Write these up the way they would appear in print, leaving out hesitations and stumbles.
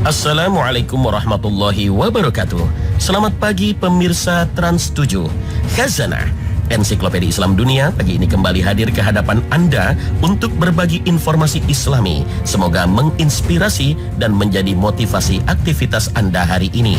Assalamualaikum warahmatullahi wabarakatuh. Selamat pagi pemirsa Trans 7. Khazanah Ensiklopedia Islam Dunia pagi ini kembali hadir ke hadapan Anda untuk berbagi informasi Islami. Semoga menginspirasi dan menjadi motivasi aktivitas Anda hari ini.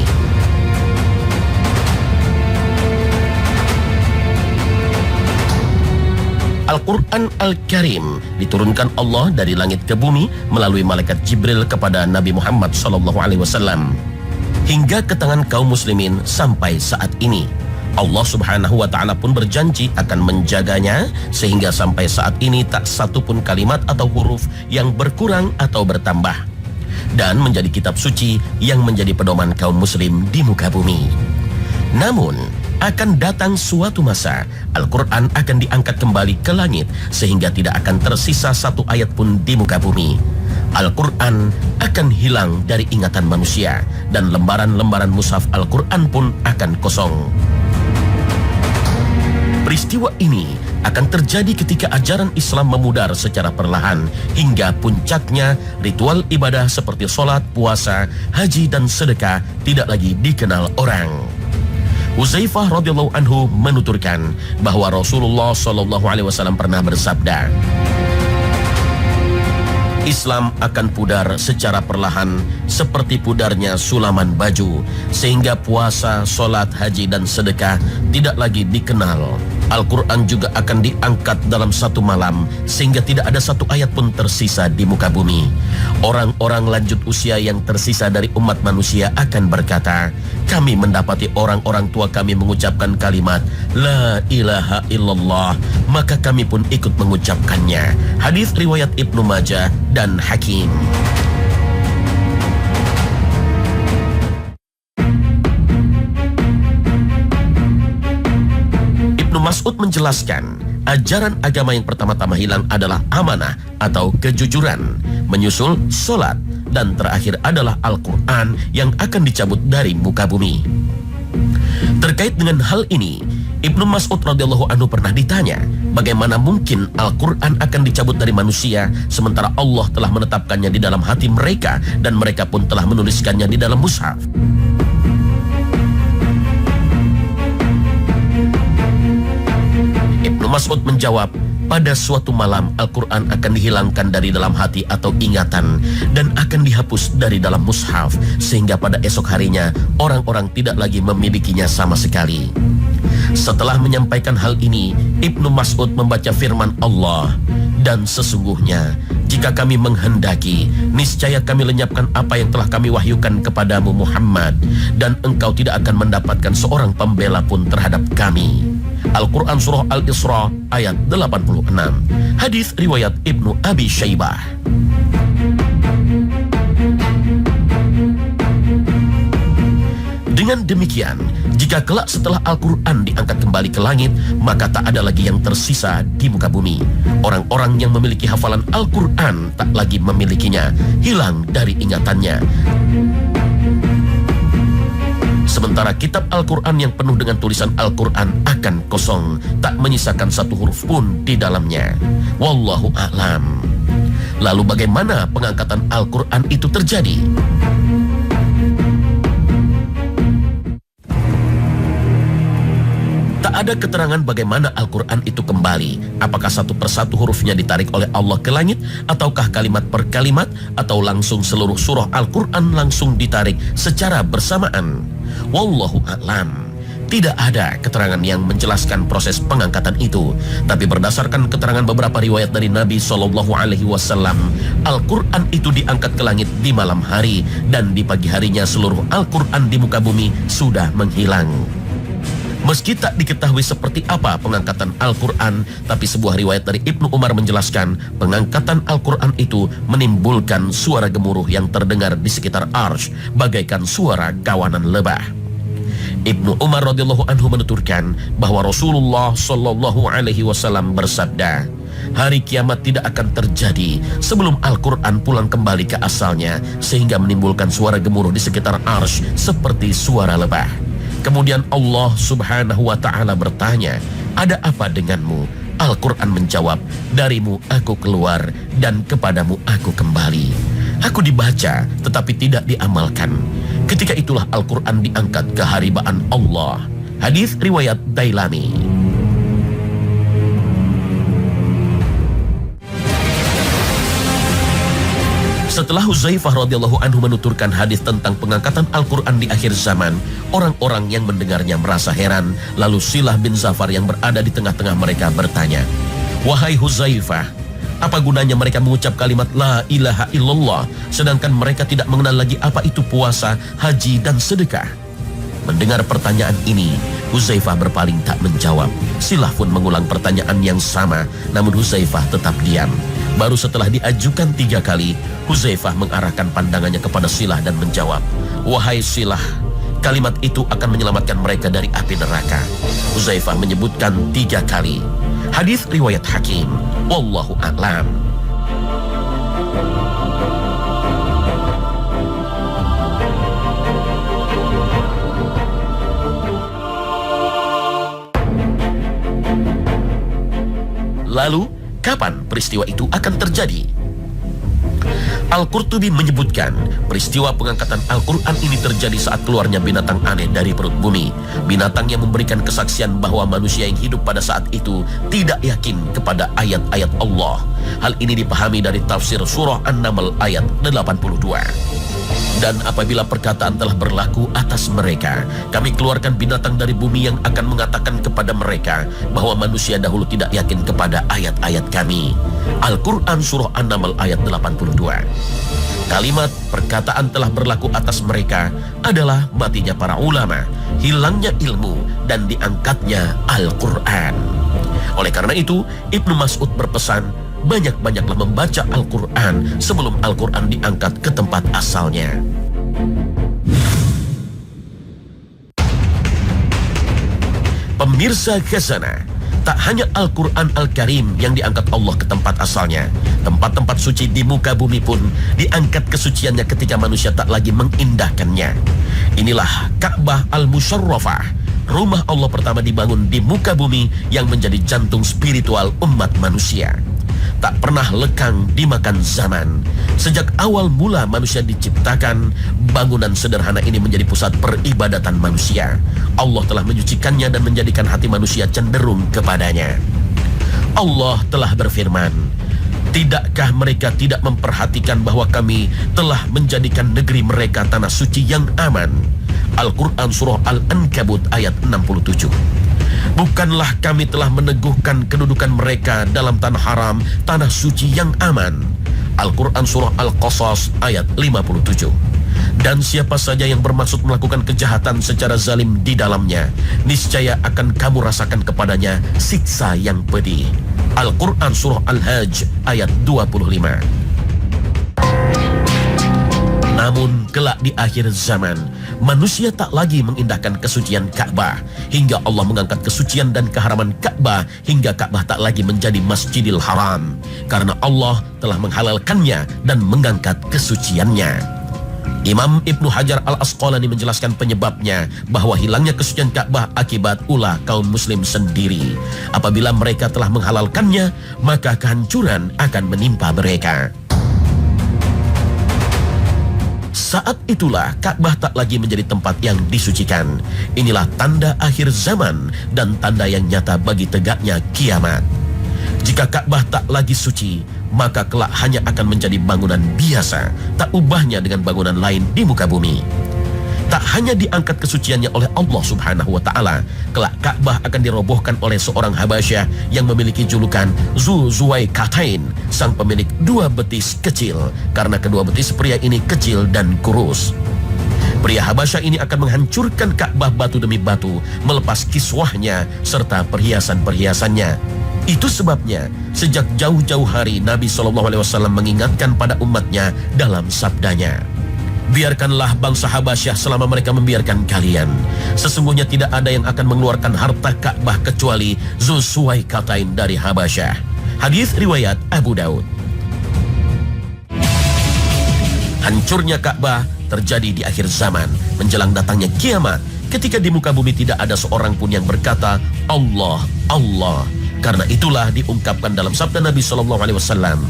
Al-Quran Al-Karim diturunkan Allah dari langit ke bumi melalui malaikat Jibril kepada Nabi Muhammad SAW hingga ke tangan kaum muslimin sampai saat ini. Allah Subhanahu wa Ta'ala pun berjanji akan menjaganya sehingga sampai saat ini tak satu pun kalimat atau huruf yang berkurang atau bertambah, dan menjadi kitab suci yang menjadi pedoman kaum muslim di muka bumi. Namun akan datang suatu masa Al-Quran akan diangkat kembali ke langit sehingga tidak akan tersisa satu ayat pun di muka bumi. Al-Quran akan hilang dari ingatan manusia dan lembaran-lembaran mushaf Al-Quran pun akan kosong. Peristiwa ini akan terjadi ketika ajaran Islam memudar secara perlahan hingga puncaknya ritual ibadah seperti sholat, puasa, haji dan sedekah tidak lagi dikenal orang. Huzaifah radhiyallahu anhu menuturkan bahwa Rasulullah SAW pernah bersabda, Islam akan pudar secara perlahan seperti pudarnya sulaman baju, sehingga puasa, sholat, haji dan sedekah tidak lagi dikenal. Al-Quran juga akan diangkat dalam satu malam sehingga tidak ada satu ayat pun tersisa di muka bumi. Orang-orang lanjut usia yang tersisa dari umat manusia akan berkata, kami mendapati orang-orang tua kami mengucapkan kalimat La ilaha illallah, maka kami pun ikut mengucapkannya. Hadis riwayat Ibnu Majah dan Hakim. Mas'ud menjelaskan, ajaran agama yang pertama-tama hilang adalah amanah atau kejujuran, menyusul sholat, dan terakhir adalah Al-Quran yang akan dicabut dari muka bumi. Terkait dengan hal ini, Ibnu Mas'ud radhiyallahu anhu pernah ditanya, bagaimana mungkin Al-Quran akan dicabut dari manusia sementara Allah telah menetapkannya di dalam hati mereka dan mereka pun telah menuliskannya di dalam mushaf. Mas'ud menjawab, pada suatu malam Al-Quran akan dihilangkan dari dalam hati atau ingatan dan akan dihapus dari dalam mushaf sehingga pada esok harinya orang-orang tidak lagi memilikinya sama sekali. Setelah menyampaikan hal ini, Ibnu Mas'ud membaca firman Allah, dan sesungguhnya jika kami menghendaki, niscaya kami lenyapkan apa yang telah kami wahyukan kepadamu Muhammad, dan engkau tidak akan mendapatkan seorang pembela pun terhadap kami. Al-Quran Surah Al-Isra ayat 86. Hadis riwayat Ibnu Abi Syaibah. Dengan demikian, jika kelak setelah Al-Quran diangkat kembali ke langit, maka tak ada lagi yang tersisa di muka bumi. Orang-orang yang memiliki hafalan Al-Quran tak lagi memilikinya, hilang dari ingatannya. Sementara kitab Al-Quran yang penuh dengan tulisan Al-Quran akan kosong, tak menyisakan satu huruf pun di dalamnya. Wallahu a'lam. Lalu bagaimana pengangkatan Al-Quran itu terjadi? Tak ada keterangan bagaimana Al-Quran itu kembali. Apakah satu persatu hurufnya ditarik oleh Allah ke langit, ataukah kalimat per kalimat, atau langsung seluruh surah Al-Quran langsung ditarik secara bersamaan. Wallahu a'lam. Tidak ada keterangan yang menjelaskan proses pengangkatan itu. Tapi berdasarkan keterangan beberapa riwayat dari Nabi SAW, Al-Quran itu diangkat ke langit di malam hari, dan di pagi harinya seluruh Al-Quran di muka bumi sudah menghilang. Meski tak diketahui seperti apa pengangkatan Al-Quran, tapi sebuah riwayat dari Ibnu Umar menjelaskan pengangkatan Al-Quran itu menimbulkan suara gemuruh yang terdengar di sekitar arsy bagaikan suara kawanan lebah. Ibnu Umar radhiyallahu anhu menuturkan bahwa Rasulullah SAW bersabda, hari kiamat tidak akan terjadi sebelum Al-Quran pulang kembali ke asalnya sehingga menimbulkan suara gemuruh di sekitar arsy seperti suara lebah. Kemudian Allah Subhanahu wa Ta'ala bertanya, ada apa denganmu? Al-Quran menjawab, darimu aku keluar dan kepadamu aku kembali. Aku dibaca tetapi tidak diamalkan. Ketika itulah Al-Quran diangkat ke haribaan Allah. Hadis riwayat Dailami. Setelah Huzaifah radhiyallahu anhu menuturkan hadis tentang pengangkatan Al-Quran di akhir zaman, orang-orang yang mendengarnya merasa heran. Lalu Silah bin Zafar yang berada di tengah-tengah mereka bertanya, "Wahai Huzaifah, apa gunanya mereka mengucap kalimat La ilaha illallah, sedangkan mereka tidak mengenal lagi apa itu puasa, haji, dan sedekah?" Mendengar pertanyaan ini, Huzaifah berpaling tak menjawab. Silah pun mengulang pertanyaan yang sama, namun Huzaifah tetap diam. Baru setelah diajukan 3 kali, Huzaifah mengarahkan pandangannya kepada Silah dan menjawab, "Wahai Silah, kalimat itu akan menyelamatkan mereka dari api neraka." Huzaifah menyebutkan 3 kali. Hadis riwayat Hakim. Wallahu a'lam. Lalu, kapan peristiwa itu akan terjadi? Al-Qurtubi menyebutkan peristiwa pengangkatan Al-Quran ini terjadi saat keluarnya binatang aneh dari perut bumi. Binatang yang memberikan kesaksian bahwa manusia yang hidup pada saat itu tidak yakin kepada ayat-ayat Allah. Hal ini dipahami dari tafsir surah An-Naml ayat 82. Dan apabila perkataan telah berlaku atas mereka, kami keluarkan binatang dari bumi yang akan mengatakan kepada mereka bahwa manusia dahulu tidak yakin kepada ayat-ayat kami. Al-Quran surah An-Naml ayat 82. Kalimat perkataan telah berlaku atas mereka adalah matinya para ulama, hilangnya ilmu, dan diangkatnya Al-Quran. Oleh karena itu, Ibnu Mas'ud berpesan, banyak-banyaklah membaca Al-Quran sebelum Al-Quran diangkat ke tempat asalnya. Pemirsa Khazanah, tak hanya Al-Quran Al-Karim yang diangkat Allah ke tempat asalnya. Tempat-tempat suci di muka bumi pun diangkat kesuciannya ketika manusia tak lagi mengindahkannya. Inilah Ka'bah Al-Musyarrafah, rumah Allah pertama dibangun di muka bumi yang menjadi jantung spiritual umat manusia. Tak pernah lekang dimakan zaman. Sejak awal mula manusia diciptakan, bangunan sederhana ini menjadi pusat peribadatan manusia. Allah telah menyucikannya dan menjadikan hati manusia cenderung kepadanya. Allah telah berfirman, "Tidakkah mereka tidak memperhatikan bahwa kami telah menjadikan negeri mereka tanah suci yang aman?" Al-Quran surah Al-Ankabut ayat 67. Bukanlah kami telah meneguhkan kedudukan mereka dalam tanah haram, tanah suci yang aman. Al-Quran surah Al-Qasas ayat 57. Dan siapa saja yang bermaksud melakukan kejahatan secara zalim di dalamnya, niscaya akan kamu rasakan kepadanya siksa yang pedih. Al-Quran surah Al-Hajj ayat 25. Namun kelak di akhir zaman, manusia tak lagi mengindahkan kesucian Ka'bah hingga Allah mengangkat kesucian dan keharaman Ka'bah hingga Ka'bah tak lagi menjadi Masjidil Haram karena Allah telah menghalalkannya dan mengangkat kesuciannya. Imam Ibnu Hajar Al-Asqalani menjelaskan penyebabnya bahwa hilangnya kesucian Ka'bah akibat ulah kaum muslim sendiri. Apabila mereka telah menghalalkannya, maka kehancuran akan menimpa mereka. Saat itulah Ka'bah tak lagi menjadi tempat yang disucikan. Inilah tanda akhir zaman dan tanda yang nyata bagi tegaknya kiamat. Jika Ka'bah tak lagi suci, maka kelak hanya akan menjadi bangunan biasa, tak ubahnya dengan bangunan lain di muka bumi. Tak hanya diangkat kesuciannya oleh Allah Subhanahu wa Ta'ala, kelak Ka'bah akan dirobohkan oleh seorang Habasyah yang memiliki julukan Zu Zuwaikatain, sang pemilik 2 betis kecil, karena kedua betis pria ini kecil dan kurus. Pria Habasyah ini akan menghancurkan Ka'bah batu demi batu, melepas kiswahnya serta perhiasan-perhiasannya. Itu sebabnya sejak jauh-jauh hari Nabi SAW mengingatkan pada umatnya dalam sabdanya, "Biarkanlah bangsa Habasyah selama mereka membiarkan kalian. Sesungguhnya tidak ada yang akan mengeluarkan harta Ka'bah kecuali Zu Zuwaikatain dari Habasyah." Hadis riwayat Abu Daud. Hancurnya Ka'bah terjadi di akhir zaman, menjelang datangnya kiamat, ketika di muka bumi tidak ada seorang pun yang berkata Allah, Allah. Karena itulah diungkapkan dalam sabda Nabi SAW,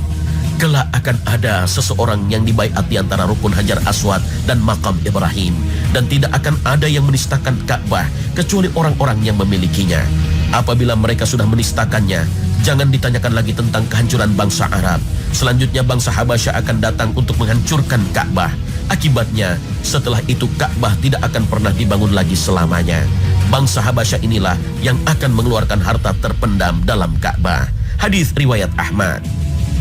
Kelak akan ada seseorang yang dibaiat di antara rukun Hajar Aswad dan makam Ibrahim. Dan tidak akan ada yang menistakan Ka'bah kecuali orang-orang yang memilikinya. Apabila mereka sudah menistakannya, jangan ditanyakan lagi tentang kehancuran bangsa Arab. Selanjutnya bangsa Habasyah akan datang untuk menghancurkan Ka'bah. Akibatnya, setelah itu Ka'bah tidak akan pernah dibangun lagi selamanya. Bangsa Habasyah inilah yang akan mengeluarkan harta terpendam dalam Ka'bah. Hadis riwayat Ahmad.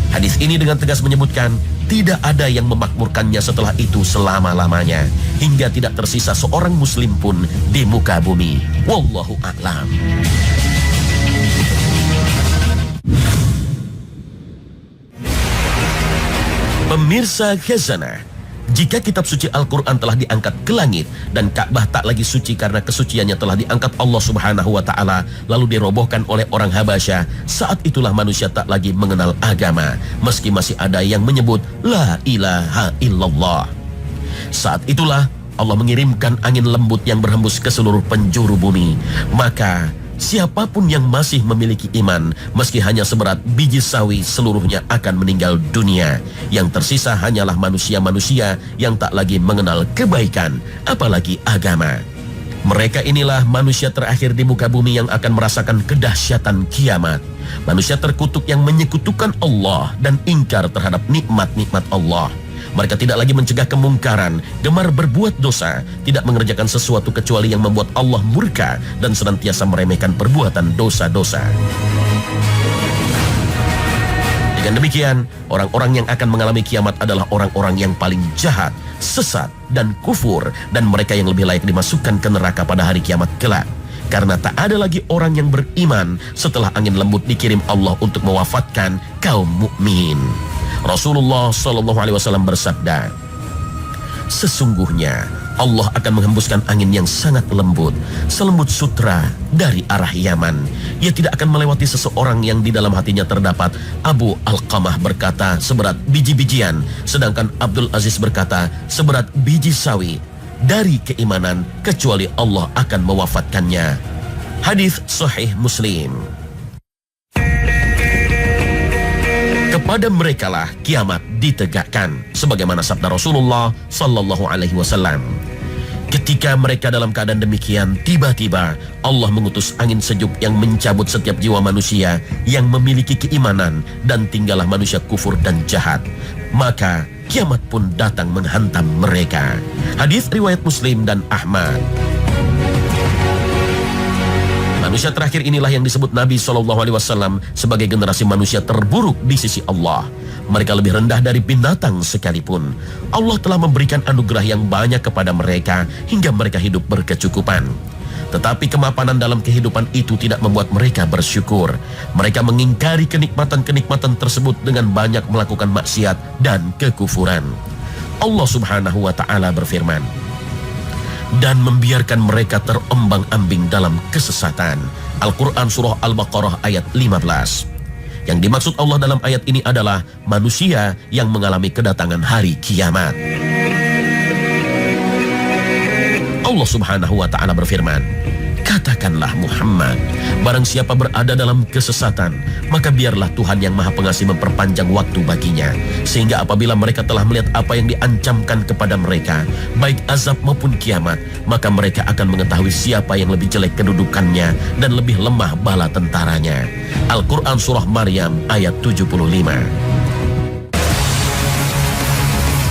Hadis ini dengan tegas menyebutkan tidak ada yang memakmurkannya setelah itu selama-lamanya, hingga tidak tersisa seorang muslim pun di muka bumi. Wallahu a'lam. Pemirsa Khazanah, jika kitab suci Al-Quran telah diangkat ke langit dan Ka'bah tak lagi suci karena kesuciannya telah diangkat Allah Subhanahu wa Ta'ala, lalu dirobohkan oleh orang Habasyah, saat itulah manusia tak lagi mengenal agama, meski masih ada yang menyebut La ilaha illallah. Saat itulah Allah mengirimkan angin lembut yang berhembus ke seluruh penjuru bumi. Maka siapapun yang masih memiliki iman, meski hanya seberat biji sawi, seluruhnya akan meninggal dunia. Yang tersisa hanyalah manusia-manusia yang tak lagi mengenal kebaikan, apalagi agama. Mereka inilah manusia terakhir di muka bumi yang akan merasakan kedahsyatan kiamat. Manusia terkutuk yang menyekutukan Allah dan ingkar terhadap nikmat-nikmat Allah. Mereka tidak lagi mencegah kemungkaran, gemar berbuat dosa, tidak mengerjakan sesuatu kecuali yang membuat Allah murka, dan senantiasa meremehkan perbuatan dosa-dosa. Dengan demikian, orang-orang yang akan mengalami kiamat adalah orang-orang yang paling jahat, sesat, dan kufur, dan mereka yang lebih layak dimasukkan ke neraka pada hari kiamat kelak. Karena tak ada lagi orang yang beriman setelah angin lembut dikirim Allah untuk mewafatkan kaum mukmin. Rasulullah SAW bersabda, sesungguhnya Allah akan menghembuskan angin yang sangat lembut, selembut sutra dari arah Yaman. Ia tidak akan melewati seseorang yang di dalam hatinya terdapat Abu Alqamah berkata seberat biji-bijian, sedangkan Abdul Aziz berkata seberat biji sawi dari keimanan, kecuali Allah akan mewafatkannya. Hadis Sahih Muslim. Kepada merekalah kiamat ditegakkan, sebagaimana sabda Rasulullah Sallallahu Alaihi Wasallam. Ketika mereka dalam keadaan demikian, tiba-tiba Allah mengutus angin sejuk yang mencabut setiap jiwa manusia yang memiliki keimanan, dan tinggallah manusia kufur dan jahat. Maka kiamat pun datang menghantam mereka. Hadis riwayat Muslim dan Ahmad. Manusia terakhir inilah yang disebut Nabi SAW sebagai generasi manusia terburuk di sisi Allah. Mereka lebih rendah dari binatang sekalipun. Allah telah memberikan anugerah yang banyak kepada mereka hingga mereka hidup berkecukupan. Tetapi kemapanan dalam kehidupan itu tidak membuat mereka bersyukur. Mereka mengingkari kenikmatan-kenikmatan tersebut dengan banyak melakukan maksiat dan kekufuran. Allah Subhanahu wa Ta'ala berfirman, dan membiarkan mereka terombang-ambing dalam kesesatan. Al-Quran Surah Al-Baqarah ayat 15. Yang dimaksud Allah dalam ayat ini adalah manusia yang mengalami kedatangan hari kiamat. Allah Subhanahu wa Ta'ala berfirman, katakanlah Muhammad, barang siapa berada dalam kesesatan, maka biarlah Tuhan yang Maha Pengasih memperpanjang waktu baginya, sehingga apabila mereka telah melihat apa yang diancamkan kepada mereka, baik azab maupun kiamat, maka mereka akan mengetahui siapa yang lebih jelek kedudukannya dan lebih lemah bala tentaranya. Al-Quran Surah Maryam ayat 75.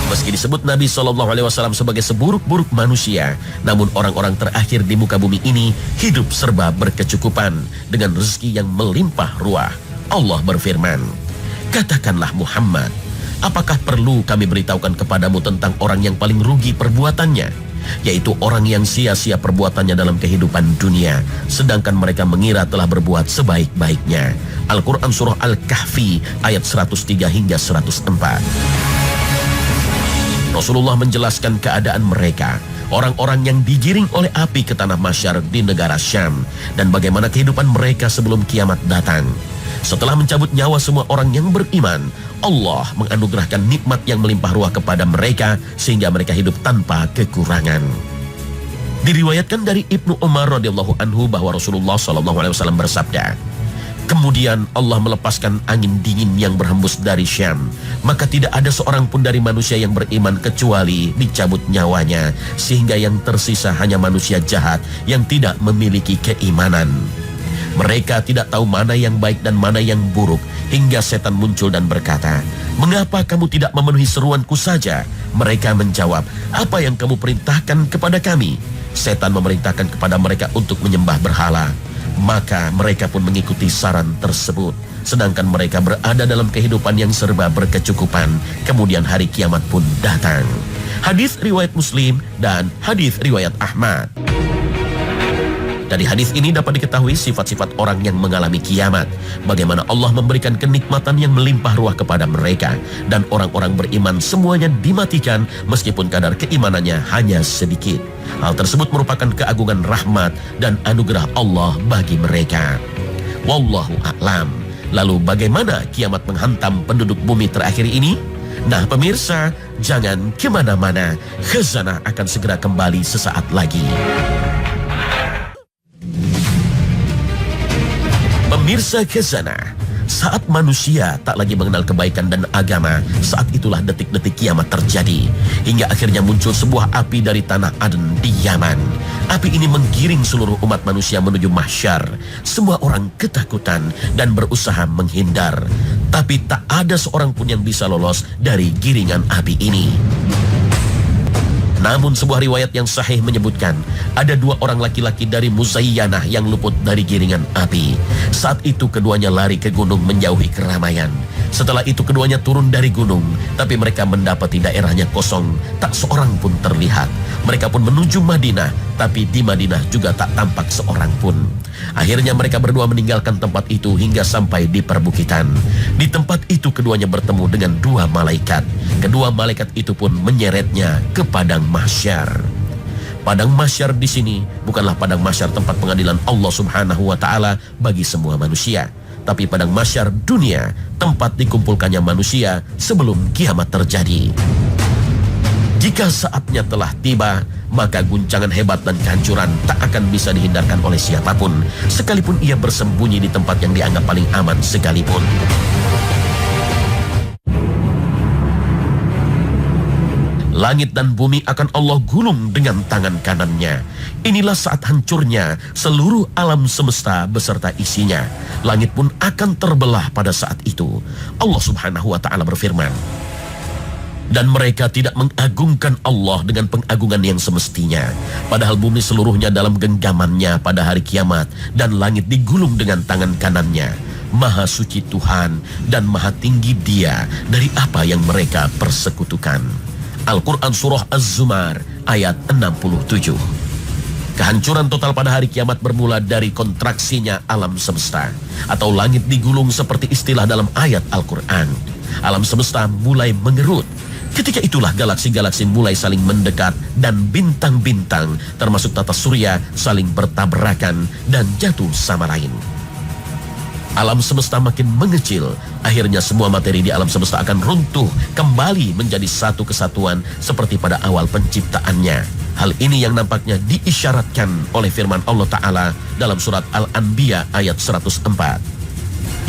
Meski disebut Nabi SAW sebagai seburuk-buruk manusia, namun orang-orang terakhir di muka bumi ini hidup serba berkecukupan dengan rezeki yang melimpah ruah. Allah berfirman, katakanlah Muhammad, apakah perlu kami beritahukan kepadamu tentang orang yang paling rugi perbuatannya, yaitu orang yang sia-sia perbuatannya dalam kehidupan dunia, sedangkan mereka mengira telah berbuat sebaik-baiknya. Al-Quran Surah Al-Kahfi ayat 103 hingga 104. Rasulullah menjelaskan keadaan mereka, orang-orang yang digiring oleh api ke tanah Masyar di negara Syam, dan bagaimana kehidupan mereka sebelum kiamat datang. Setelah mencabut nyawa semua orang yang beriman, Allah menganugerahkan nikmat yang melimpah ruah kepada mereka sehingga mereka hidup tanpa kekurangan. Diriwayatkan dari Ibnu Umar radhiyallahu anhu bahwa Rasulullah SAW bersabda, Kemudian Allah melepaskan angin dingin yang berhembus dari Syam. Maka tidak ada seorang pun dari manusia yang beriman kecuali dicabut nyawanya, sehingga yang tersisa hanya manusia jahat yang tidak memiliki keimanan. Mereka tidak tahu mana yang baik dan mana yang buruk, hingga setan muncul dan berkata, "Mengapa kamu tidak memenuhi seruanku saja?" Mereka menjawab, "Apa yang kamu perintahkan kepada kami?" Setan memerintahkan kepada mereka untuk menyembah berhala. Maka mereka pun mengikuti saran tersebut. Sedangkan mereka berada dalam kehidupan yang serba berkecukupan. Kemudian hari kiamat pun datang. Hadis riwayat Muslim dan hadis riwayat Ahmad. Dari hadis ini dapat diketahui sifat-sifat orang yang mengalami kiamat. Bagaimana Allah memberikan kenikmatan yang melimpah ruah kepada mereka. Dan orang-orang beriman semuanya dimatikan meskipun kadar keimanannya hanya sedikit. Hal tersebut merupakan keagungan rahmat dan anugerah Allah bagi mereka. Wallahu a'lam. Lalu bagaimana kiamat menghantam penduduk bumi terakhir ini? Nah pemirsa, jangan kemana-mana. Khazanah akan segera kembali sesaat lagi. Pemirsa Khazanah, saat manusia tak lagi mengenal kebaikan dan agama, saat itulah detik-detik kiamat terjadi. Hingga akhirnya muncul sebuah api dari tanah Aden di Yaman. Api ini menggiring seluruh umat manusia menuju mahsyar. Semua orang ketakutan dan berusaha menghindar. Tapi tak ada seorang pun yang bisa lolos dari giringan api ini. Namun sebuah riwayat yang sahih menyebutkan ada dua orang laki-laki dari Muzayyanah yang luput dari giringan api. Saat itu keduanya lari ke gunung menjauhi keramaian. Setelah itu keduanya turun dari gunung, tapi mereka mendapati daerahnya kosong, tak seorang pun terlihat. Mereka pun menuju Madinah, tapi di Madinah juga tak tampak seorang pun. Akhirnya mereka berdua meninggalkan tempat itu hingga sampai di perbukitan. Di tempat itu keduanya bertemu dengan dua malaikat. Kedua malaikat itu pun menyeretnya ke padang mahsyar. Padang mahsyar di sini bukanlah padang mahsyar tempat pengadilan Allah Subhanahu wa taala bagi semua manusia, tapi padang mahsyar dunia, tempat dikumpulkannya manusia sebelum kiamat terjadi. Jika saatnya telah tiba, maka guncangan hebat dan kehancuran tak akan bisa dihindarkan oleh siapapun, sekalipun ia bersembunyi di tempat yang dianggap paling aman sekalipun. Langit dan bumi akan Allah gulung dengan tangan kanannya. Inilah saat hancurnya seluruh alam semesta beserta isinya. Langit pun akan terbelah pada saat itu. Allah Subhanahu wa ta'ala berfirman, dan mereka tidak mengagungkan Allah dengan pengagungan yang semestinya. Padahal bumi seluruhnya dalam genggamannya pada hari kiamat, dan langit digulung dengan tangan kanannya. Maha suci Tuhan dan maha tinggi Dia dari apa yang mereka persekutukan. Al-Quran Surah Az-Zumar ayat 67. Kehancuran total pada hari kiamat bermula dari kontraksinya alam semesta, atau langit digulung seperti istilah dalam ayat Al-Quran. Alam semesta mulai mengerut. Ketika itulah galaksi-galaksi mulai saling mendekat dan bintang-bintang termasuk tata surya saling bertabrakan dan jatuh sama lain. Alam semesta makin mengecil. Akhirnya semua materi di alam semesta akan runtuh kembali menjadi satu kesatuan seperti pada awal penciptaannya. Hal ini yang nampaknya diisyaratkan oleh firman Allah Ta'ala dalam surat Al-Anbiya ayat 104.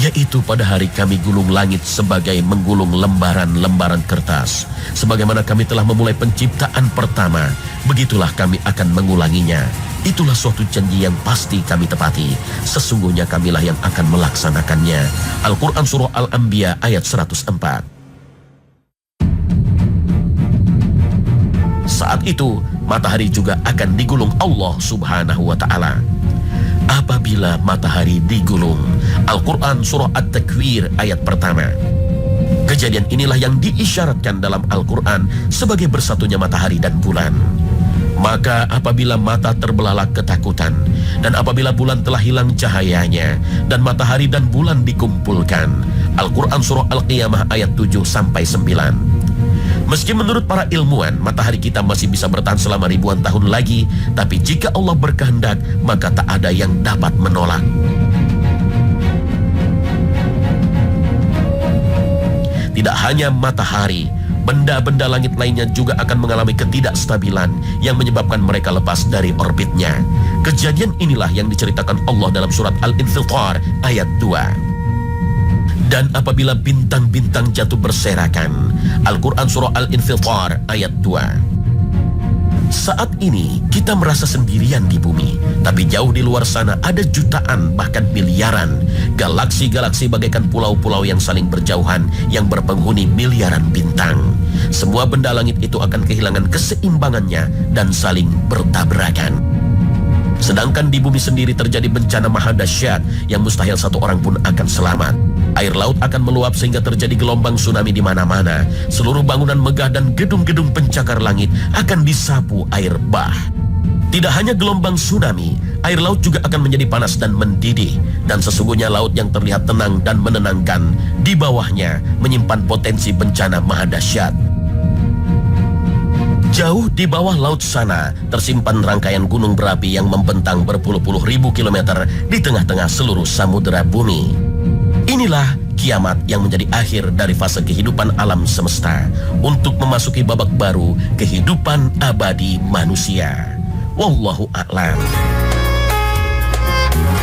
Yaitu pada hari kami gulung langit sebagai menggulung lembaran-lembaran kertas. Sebagaimana kami telah memulai penciptaan pertama, begitulah kami akan mengulanginya. Itulah suatu janji yang pasti kami tepati. Sesungguhnya kamilah yang akan melaksanakannya. Al-Quran Surah Al-Anbiya ayat 104. Saat itu, matahari juga akan digulung Allah Subhanahu wa ta'ala. Apabila matahari digulung, Al-Quran Surah At-Takwir ayat pertama. Kejadian inilah yang diisyaratkan dalam Al-Quran sebagai bersatunya matahari dan bulan. Maka apabila mata terbelalah ketakutan, dan apabila bulan telah hilang cahayanya, dan matahari dan bulan dikumpulkan. Al-Quran Surah Al-Qiyamah ayat 7-9. Meski menurut para ilmuwan, matahari kita masih bisa bertahan selama ribuan tahun lagi, tapi jika Allah berkehendak, maka tak ada yang dapat menolak. Tidak hanya matahari, benda-benda langit lainnya juga akan mengalami ketidakstabilan yang menyebabkan mereka lepas dari orbitnya. Kejadian inilah yang diceritakan Allah dalam surat Al-Infitar ayat 2. Dan apabila bintang-bintang jatuh berserakan, Al-Quran surah Al-Infitar ayat 2. Saat ini kita merasa sendirian di bumi, tapi jauh di luar sana ada jutaan bahkan miliaran galaksi-galaksi bagaikan pulau-pulau yang saling berjauhan yang berpenghuni miliaran bintang. Semua benda langit itu akan kehilangan keseimbangannya dan saling bertabrakan. Sedangkan di bumi sendiri terjadi bencana maha dahsyat yang mustahil satu orang pun akan selamat. Air laut akan meluap sehingga terjadi gelombang tsunami di mana-mana. Seluruh bangunan megah dan gedung-gedung pencakar langit akan disapu air bah. Tidak hanya gelombang tsunami, air laut juga akan menjadi panas dan mendidih. Dan sesungguhnya laut yang terlihat tenang dan menenangkan, di bawahnya menyimpan potensi bencana maha dahsyat. Jauh di bawah laut sana tersimpan rangkaian gunung berapi yang membentang berpuluh-puluh ribu kilometer di tengah-tengah seluruh samudera bumi. Inilah kiamat yang menjadi akhir dari fase kehidupan alam semesta untuk memasuki babak baru kehidupan abadi manusia. Wallahu a'lam.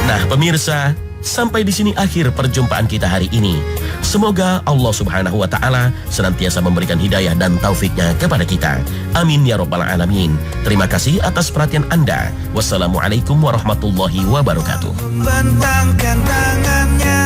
Nah pemirsa, sampai di sini akhir perjumpaan kita hari ini. Semoga Allah Subhanahu wa Ta'ala senantiasa memberikan hidayah dan taufiknya kepada kita. Amin ya Rabbal Alamin. Terima kasih atas perhatian Anda. Wassalamualaikum warahmatullahi wabarakatuh. Bentangkan tangannya